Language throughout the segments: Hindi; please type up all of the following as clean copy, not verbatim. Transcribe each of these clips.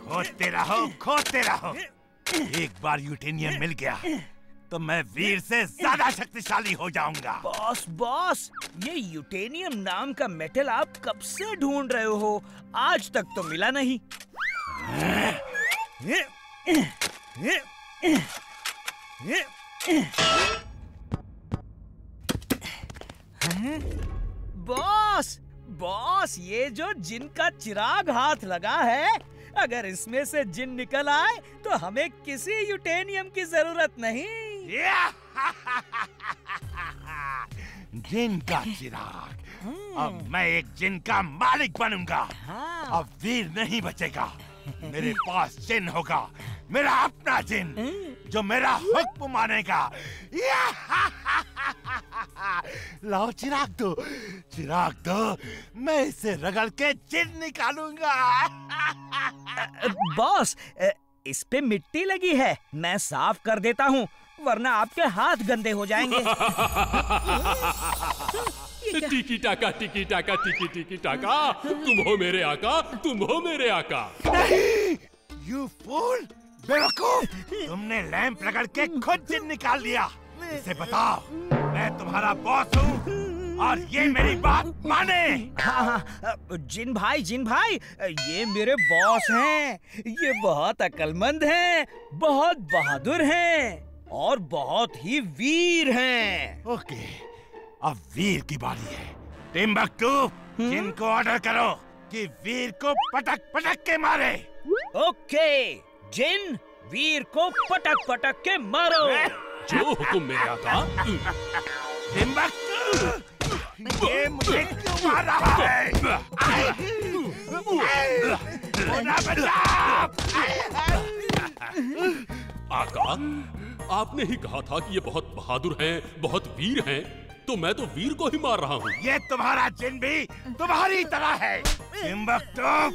खोदते रहो। एक बार यूटेनियम मिल गया तो मैं वीर से ज्यादा शक्तिशाली हो जाऊंगा। बॉस, ये यूटेनियम नाम का मेटल आप कब से ढूंढ रहे हो? आज तक तो मिला नहीं। बॉस, ये जो जिन का चिराग हाथ लगा है, अगर इसमें से जिन निकल आए तो हमें किसी यूटेनियम की जरूरत नहीं। जिन का चिराग, अब मैं एक जिन का मालिक बनूंगा। अब वीर नहीं बचेगा। मेरे पास जिन होगा, मेरा अपना जिन, जो मेरा हुक्म मानेगा। लाओ चिराग दो, मैं इसे रगड़ के जिन निकालूंगा। बॉस, इस पे मिट्टी लगी है, मैं साफ कर देता हूँ, वरना आपके हाथ गंदे हो जाएंगे। टिकी टाका, तुम हो मेरे आका। नहीं, यू फूल, बेवकूफ, तुमने लैंप रगड़ के खुद जिन निकाल लिया। इसे बताओ, मैं तुम्हारा बॉस हूँ और ये मेरी बात माने। हाँ, जिन भाई, ये मेरे बॉस हैं। ये बहुत अक्लमंद हैं, बहुत बहादुर हैं और बहुत ही वीर हैं। ओके, अब वीर की बारी है। टिम्बकटू, जिन को ऑर्डर करो कि वीर को पटक के मारे। ओके, जिन, वीर को पटक के मारो। जो हुक्म मेरे आका। टिम्बकटू, ये मुझे क्यों मार रहा है? आका, आपने ही कहा था कि ये बहुत बहादुर हैं, बहुत वीर हैं, तो मैं तो वीर को ही मार रहा हूँ। ये तुम्हारा जिन भी तुम्हारी तरह है। टिम्बकटू,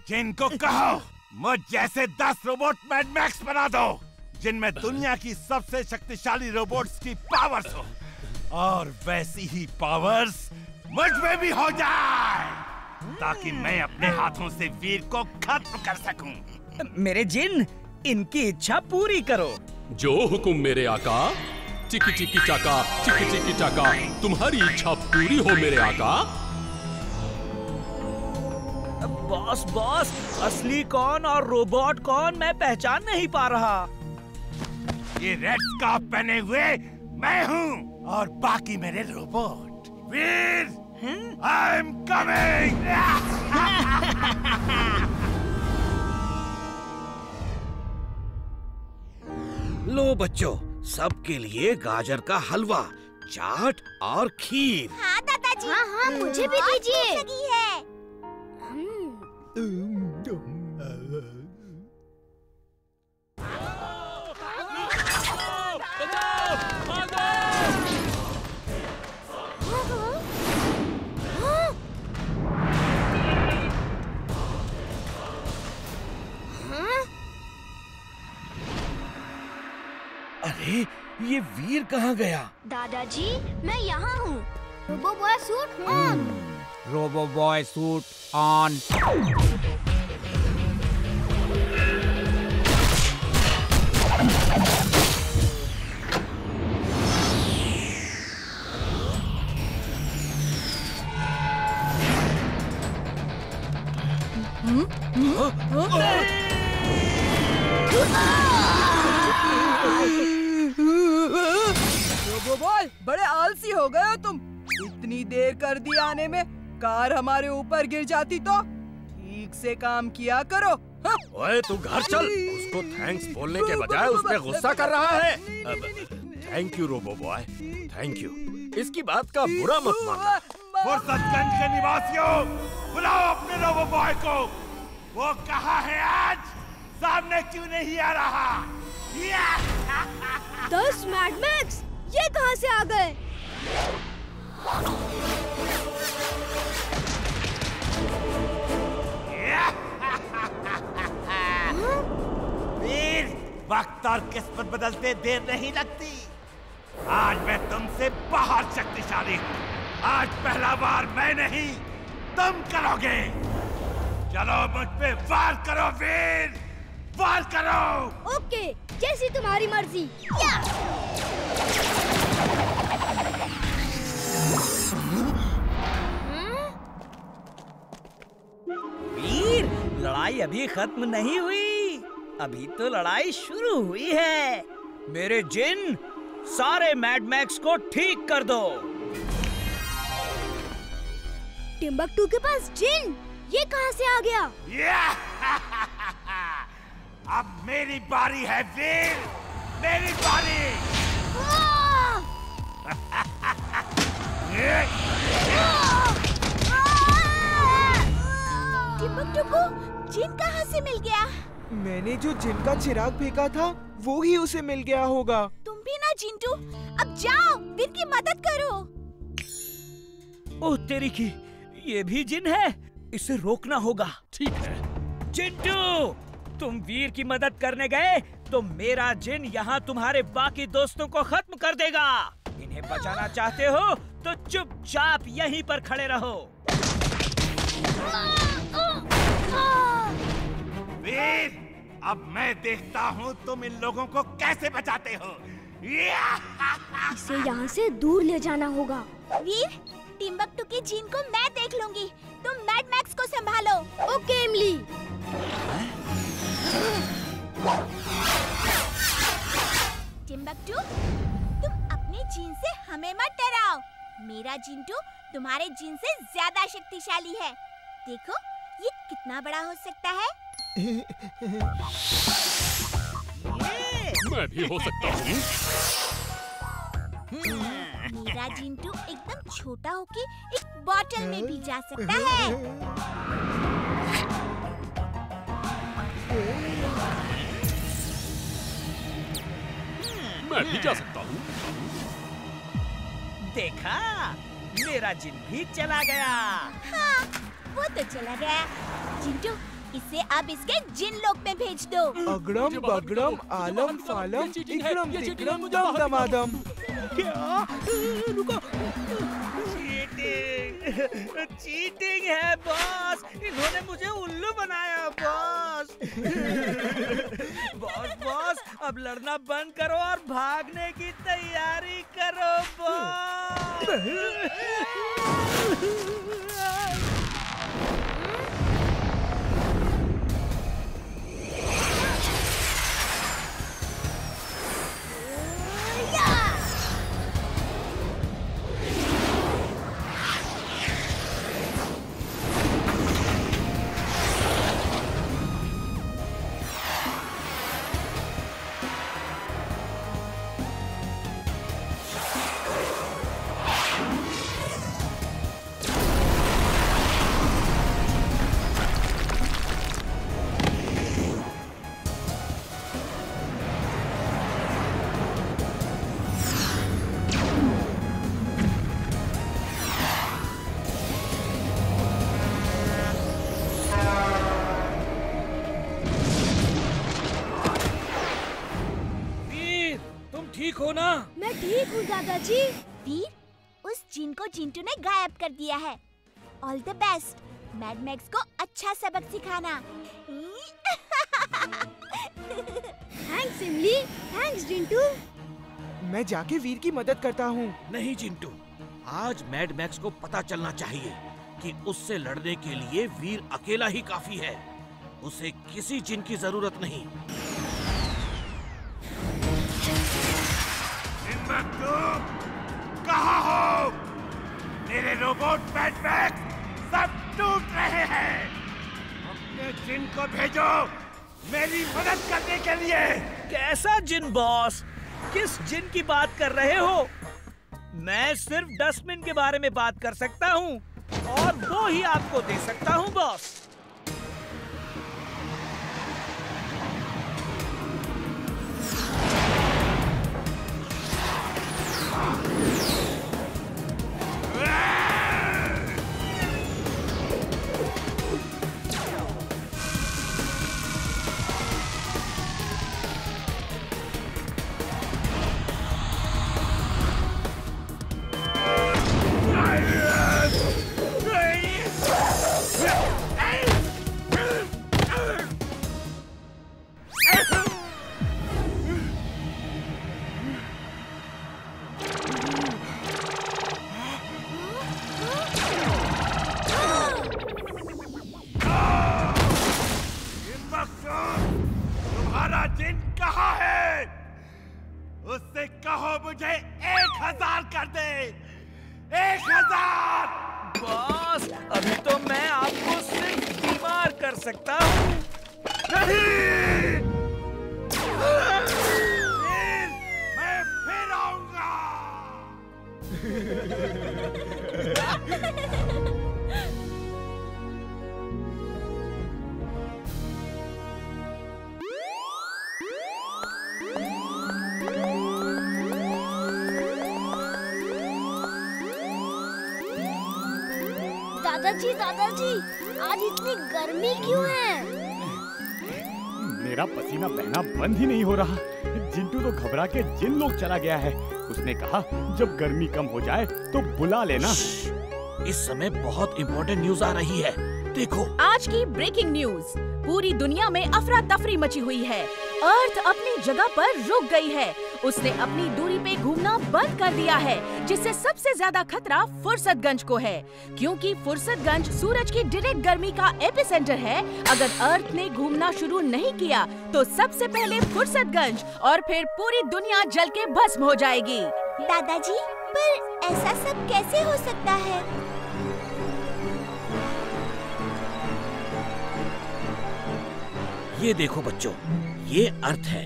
जिन को कहो मुझ जैसे 10 रोबोट मैड मैक्स बना दो, जिनमें दुनिया की सबसे शक्तिशाली रोबोट्स की पावर्स हो, और वैसी ही पावर्स मुझ में भी हो जाए, ताकि मैं अपने हाथों से वीर को खत्म कर सकूं। मेरे जिन, इनकी इच्छा पूरी करो। जो हुक्म मेरे आका। चिकी चाका, तुम्हारी इच्छा पूरी हो मेरे आका। बॉस, असली कौन और रोबोट कौन मैं पहचान नहीं पा रहा। ये रेड स्कार्फ पहने हुए मैं हूँ और बाकी मेरे robot. Veer, I am coming. लो बच्चों, सबके लिए गाजर का हलवा, चाट और खीर। हाँ दादाजी। हाँ, मुझे भी दीजिए। अरे, ये वीर कहाँ गया? दादाजी, मैं यहाँ हूँ। Robo boy suit on. Robo boy suit on. Robo boy, बड़े आलसी हो गए हो तुम। इतनी देर कर दी आने में, कार हमारे ऊपर गिर जाती तो। ठीक से काम किया करो। हाँ? ओए तू घर चल। उसको थैंक्स बोलने के बजाय उस पे गुस्सा कर रहा है। Thank you robo boy, thank you. इसकी बात का बुरा मत मानना। फुर्सतगंज के निवासियों, बुलाओ अपने रोबो बॉय को। वो कहाँ है आज? सामने क्यों नहीं आ रहा? 10 मैड मैक्स, ये कहाँ से आ गए? वीर, वक्त और किस्मत बदलते देर नहीं लगती। आज मैं तुमसे बहुत शक्तिशाली हूँ। आज पहला बार मैं नहीं, तुम करोगे। चलो मुझ पे वार करो वीर, वार करो। ओके, जैसी तुम्हारी मर्जी। या! वीर, लड़ाई अभी खत्म नहीं हुई, अभी तो लड़ाई शुरू हुई है। मेरे जिन, सारे मैड मैक्स को ठीक कर दो। टिम्बकटू के पास जिन, ये कहाँ से आ गया? अब मेरी बारी है वीर, मेरी बारी। टिम्बकटू को जिन कहाँ से मिल गया? मैंने जो जिन का चिराग फेंका था वो ही उसे मिल गया होगा। तुम भी ना जिंटू, अब जाओ वीर की मदद करो। ओह तेरी की, ये भी जिन है, इसे रोकना होगा। ठीक है। चिंटू, तुम वीर की मदद करने गए तो मेरा जिन यहाँ तुम्हारे बाकी दोस्तों को खत्म कर देगा। इन्हें बचाना चाहते हो तो चुपचाप यहीं पर खड़े रहो। वीर, अब मैं देखता हूँ तुम इन लोगों को कैसे बचाते हो। इसे यहाँ से दूर ले जाना होगा। वीर, टिम्बकटू की जिन को मैं देख लूंगी, तुम मैड मैक्स को संभालो। ओके इमली। टिम्बकटू, तुम अपने जिन से हमें मत डराओ। मेरा जिंटू तुम्हारे जिन से ज्यादा शक्तिशाली है। देखो ये कितना बड़ा हो सकता है। मैं भी हो सकता हूँ। मेरा जिंटू एकदम छोटा होके एक बॉटल में भी जा सकता है। मैं भी जा सकता हूँ। देखा, मेरा जिन भी चला गया। हाँ, वो तो चला गया। जिंटू, इसे अब इसके जिन लोक में भेज दो। अगड़म बगड़म आलम फालम इकड़म तिकड़म दम दमादम। क्या? रुको। चीटिंग है बॉस, इन्होंने मुझे उल्लू बनाया बॉस। बॉस, अब लड़ना बंद करो और भागने की तैयारी करो बॉस। ठीक हो ना? मैं ठीक हूँ दादाजी। वीर, उस जिन को जिंटू ने गायब कर दिया है। All the best. Mad max को अच्छा सबक सिखाना। थैंक्स इमली, थैंक्स जिंटू। मैं जाके वीर की मदद करता हूँ। नहीं चिंटू, आज मैड मैक्स को पता चलना चाहिए कि उससे लड़ने के लिए वीर अकेला ही काफी है। उसे किसी जिन की जरूरत नहीं। कहाँ हो? मेरे रोबोट मैड मैक्स सब टूट रहे हैं। अपने जिन को भेजो मेरी मदद करने के लिए। कैसा जिन बॉस? किस जिन की बात कर रहे हो? मैं सिर्फ डस्टबिन के बारे में बात कर सकता हूँ और वो ही आपको दे सकता हूँ बॉस। मुझे 1000 कर दे। 1000। बॉस, अभी तो मैं आपको सिर्फ बीमार कर सकता हूँ। नहीं, मैं फिर आऊंगा। दादाजी, आज इतनी गर्मी क्यों है? मेरा पसीना बहना बंद ही नहीं हो रहा। जिंटू तो घबरा के जिन लोग चला गया है। उसने कहा जब गर्मी कम हो जाए तो बुला लेना। इस समय बहुत इम्पोर्टेंट न्यूज आ रही है, देखो। आज की ब्रेकिंग न्यूज। पूरी दुनिया में अफरा तफरी मची हुई है। अर्थ अपनी जगह पर रुक गई है। उसने अपनी दूरी पे घूमना बंद कर दिया है, जिससे सबसे ज्यादा खतरा फुर्सतगंज को है, क्योंकि फुर्सतगंज सूरज की डायरेक्ट गर्मी का एपिसेंटर है। अगर अर्थ ने घूमना शुरू नहीं किया तो सबसे पहले फुर्सतगंज और फिर पूरी दुनिया जल के भस्म हो जाएगी। दादाजी, पर ऐसा सब कैसे हो सकता है? ये देखो बच्चों, ये अर्थ है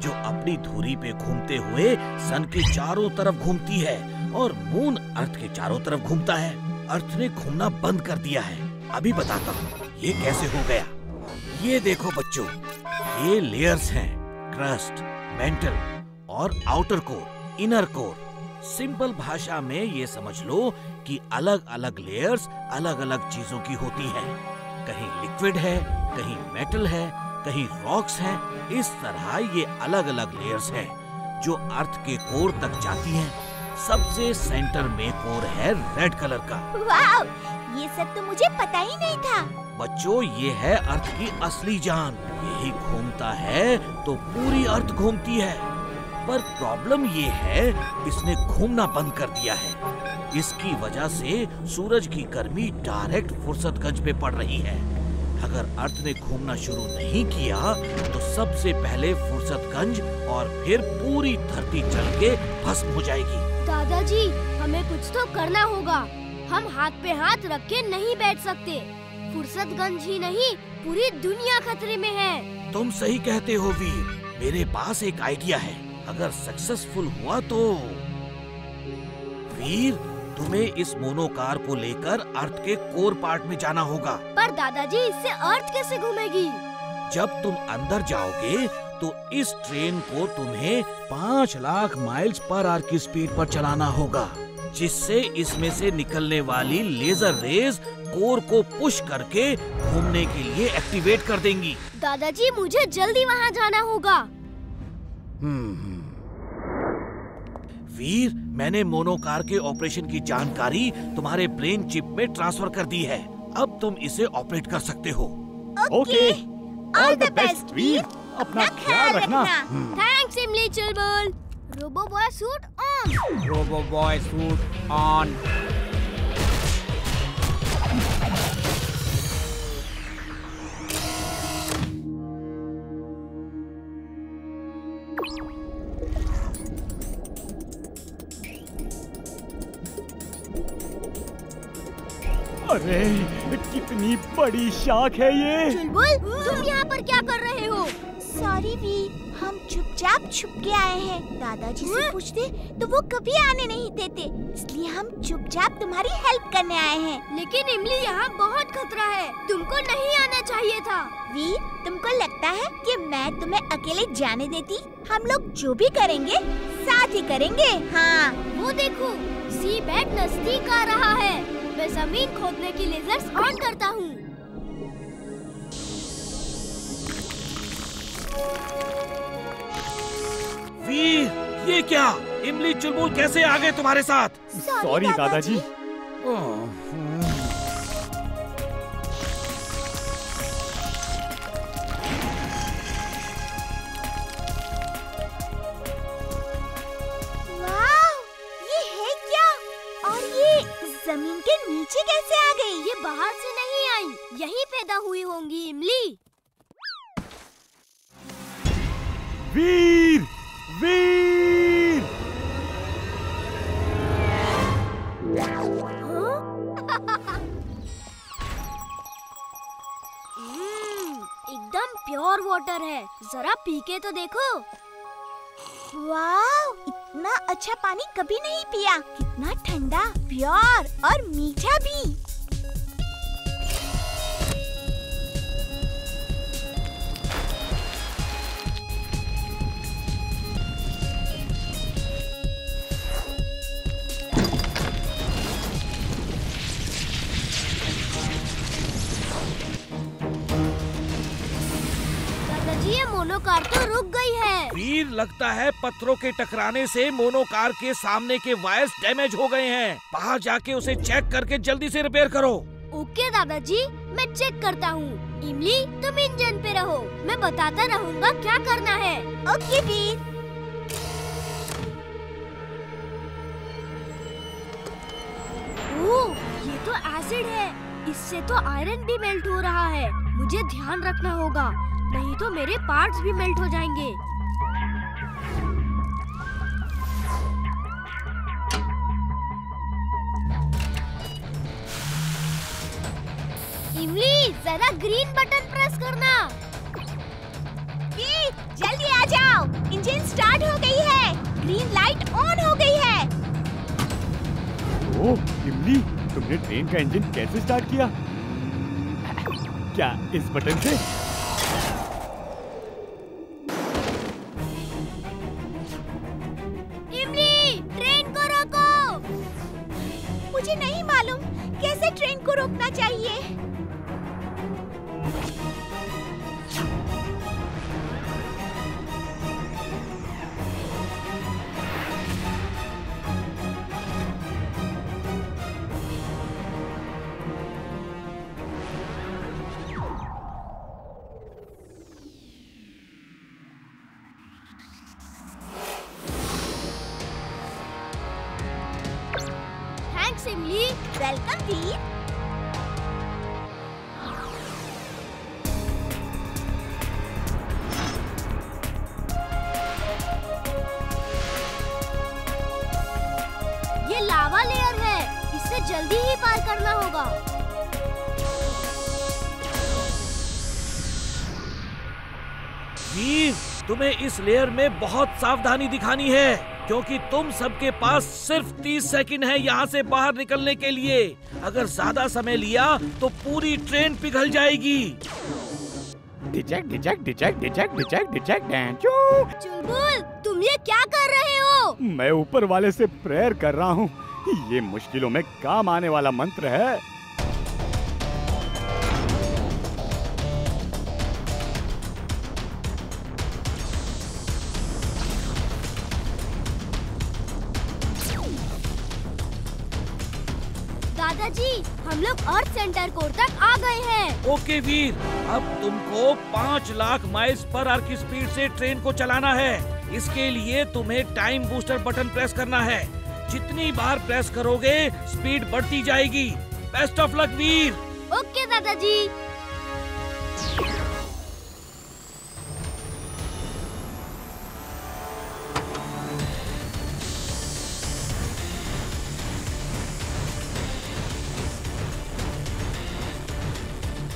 जो अपनी धुरी पे घूमते हुए सन के चारों तरफ घूमती है और मून अर्थ के चारों तरफ घूमता है। अर्थ ने घूमना बंद कर दिया है। अभी बताता हूँ ये कैसे हो गया। ये देखो बच्चों, ये लेयर्स हैं, क्रस्ट, मेंटल और outer core, inner core. Simple भाषा में ये समझ लो कि अलग अलग लेयर्स अलग अलग चीजों की होती हैं। कहीं लिक्विड है, कहीं मेटल है, कहीं रॉक्स हैं। इस तरह ये अलग अलग लेयर्स हैं जो अर्थ के कोर तक जाती हैं। सबसे सेंटर में कोर है रेड कलर का। वाव, ये सब तो मुझे पता ही नहीं था। बच्चों, ये है अर्थ की असली जान। यही घूमता है तो पूरी अर्थ घूमती है। पर प्रॉब्लम ये है, इसने घूमना बंद कर दिया है। इसकी वजह से सूरज की गर्मी डायरेक्ट फुर्सतगंज पे पड़ रही है। अगर अर्थ ने घूमना शुरू नहीं किया तो सबसे पहले फुर्सतगंज और फिर पूरी धरती जल के भस्म हो जाएगी। दादाजी, हमें कुछ तो करना होगा। हम हाथ पे हाथ रख के नहीं बैठ सकते। फुर्सतगंज ही नहीं, पूरी दुनिया खतरे में है। तुम सही कहते हो वीर। मेरे पास एक आइडिया है। अगर सक्सेसफुल हुआ तो वीर, तुम्हें इस मोनोकार को लेकर अर्थ के कोर पार्ट में जाना होगा। पर दादाजी, इससे अर्थ कैसे घूमेगी? जब तुम अंदर जाओगे तो इस ट्रेन को तुम्हें 5 लाख माइल्स पर आवर की स्पीड पर चलाना होगा, जिससे इसमें से निकलने वाली लेजर रेज कोर को पुश करके घूमने के लिए एक्टिवेट कर देंगी। दादाजी, मुझे जल्दी वहाँ जाना होगा। वीर, मैंने मोनोकार के ऑपरेशन की जानकारी तुम्हारे ब्रेन चिप में ट्रांसफर कर दी है। अब तुम इसे ऑपरेट कर सकते हो। Okay, all the best Veer. अपना ख्याल रखना। Thanks Imli Chulbul. Robo boy suit on. Robo boy suit on. अरे कितनी बड़ी शाख है ये। चुलबुल, तुम यहाँ पर क्या कर रहे हो? सॉरी वीर, हम चुपचाप छुप के आए हैं। दादाजी से पूछते तो वो कभी आने नहीं देते, इसलिए हम चुपचाप तुम्हारी हेल्प करने आए हैं। लेकिन इमली, यहाँ बहुत खतरा है। तुमको नहीं आना चाहिए था। वीर, तुमको लगता है कि मैं तुम्हें अकेले जाने देती? हम लोग जो भी करेंगे साथ ही करेंगे। हाँ, वो देखो, सी बैट नजदीक आ रहा है। मैं जमीन खोदने की लेजर्स ऑन करता हूँ। वीर, ये क्या? इमली चुलबुल कैसे आ गए तुम्हारे साथ? सॉरी दादाजी। वाह, ये है क्या? और ये जमीन के नीचे कैसे आ गई? ये बाहर से नहीं आई, यहीं पैदा हुई होंगी इमली। वीर, वीर, एकदम प्योर वाटर है, जरा पी के तो देखो। वाव, इतना अच्छा पानी कभी नहीं पिया। कितना ठंडा, प्योर और मीठा भी। ये मोनोकार तो रुक गई है। वीर, लगता है पत्थरों के टकराने से मोनोकार के सामने के वायर्स डैमेज हो गए हैं। बाहर जाके उसे चेक करके जल्दी से रिपेयर करो। ओके दादाजी, मैं चेक करता हूँ। इमली, तुम इंजन पे रहो, मैं बताता रहूँगा क्या करना है। ओके वीर। ओह, ये तो एसिड है। इससे तो आयरन भी मेल्ट हो रहा है। मुझे ध्यान रखना होगा, नहीं तो मेरे पार्ट्स भी मेल्ट हो जाएंगे। इमली, जरा ग्रीन बटन प्रेस करना। वीर, जल्दी आ जाओ, इंजन स्टार्ट हो गई है। ग्रीन लाइट ऑन हो गई है। ओह इमली, तुमने ट्रेन का इंजन कैसे स्टार्ट किया? क्या इस बटन से? मुझे नहीं मालूम कैसे ट्रेन को रोकना चाहिए। इमली, वेलकम वीर। ये लावा लेयर है, इसे जल्दी ही पार करना होगा। वीर, तुम्हें इस लेयर में बहुत सावधानी दिखानी है, क्योंकि तुम सबके पास सिर्फ 30 सेकंड है यहाँ से बाहर निकलने के लिए। अगर ज्यादा समय लिया तो पूरी ट्रेन पिघल जाएगी। डिचेक डिचेक डिचेक डिचेक डिचेक डिचेक डैंचू। चुलबुल, तुम ये क्या कर रहे हो? मैं ऊपर वाले से प्रेयर कर रहा हूँ। ये मुश्किलों में काम आने वाला मंत्र है। दादाजी, हम लोग अर्थ सेंटर कोर तक आ गए हैं। ओके वीर, अब तुमको 5 लाख माइल्स पर आवर की स्पीड से ट्रेन को चलाना है। इसके लिए तुम्हें टाइम बूस्टर बटन प्रेस करना है। जितनी बार प्रेस करोगे स्पीड बढ़ती जाएगी। Best of luck Veer. Okay दादाजी।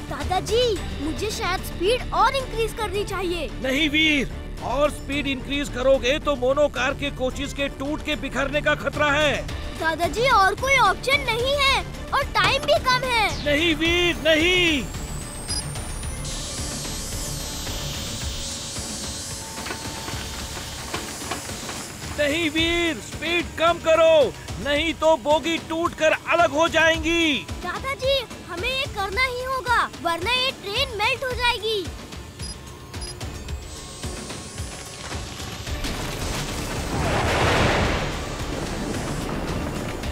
दादाजी, मुझे शायद स्पीड और इंक्रीज करनी चाहिए। नहीं वीर, और स्पीड इंक्रीज करोगे तो मोनोकार के कोचेस के टूट के बिखरने का खतरा है। दादाजी, और कोई ऑप्शन नहीं है और टाइम भी कम है। नहीं वीर, नहीं। नहीं वीर, स्पीड कम करो, नहीं तो बोगी टूटकर अलग हो जाएंगी। दादाजी, हमें ये करना ही होगा, वरना ये ट्रेन मेल्ट हो जाएगी।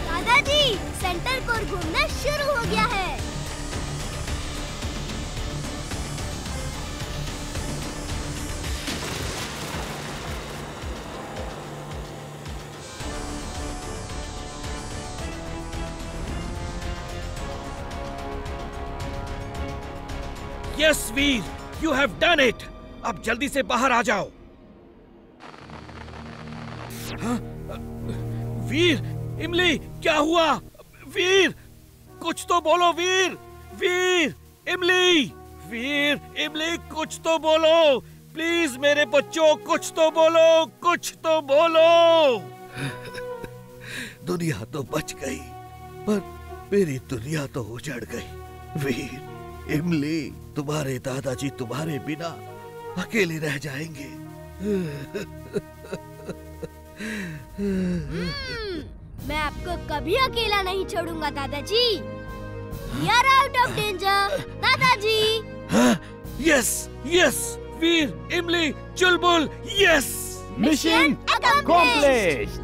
दादाजी, सेंटर कोर घूमना शुरू हो गया है। Yes Veer, you have done it. अब जल्दी से बाहर आ जाओ। हाँ? वीर, इमली, क्या हुआ? वीर, कुछ तो बोलो वीर। वीर, इमली, वीर। इमली कुछ तो बोलो, प्लीज मेरे बच्चों कुछ तो बोलो, कुछ तो बोलो। दुनिया तो बच गई, पर मेरी दुनिया तो उजड़ गई। वीर, इमली, तुम्हारे दादाजी तुम्हारे बिना अकेले रह जाएंगे। मैं आपको कभी अकेला नहीं छोड़ूंगा दादाजी। We are out of danger, दादाजी। यस यस, वीर, इमली, चुलबुल, यस। Mission accomplished.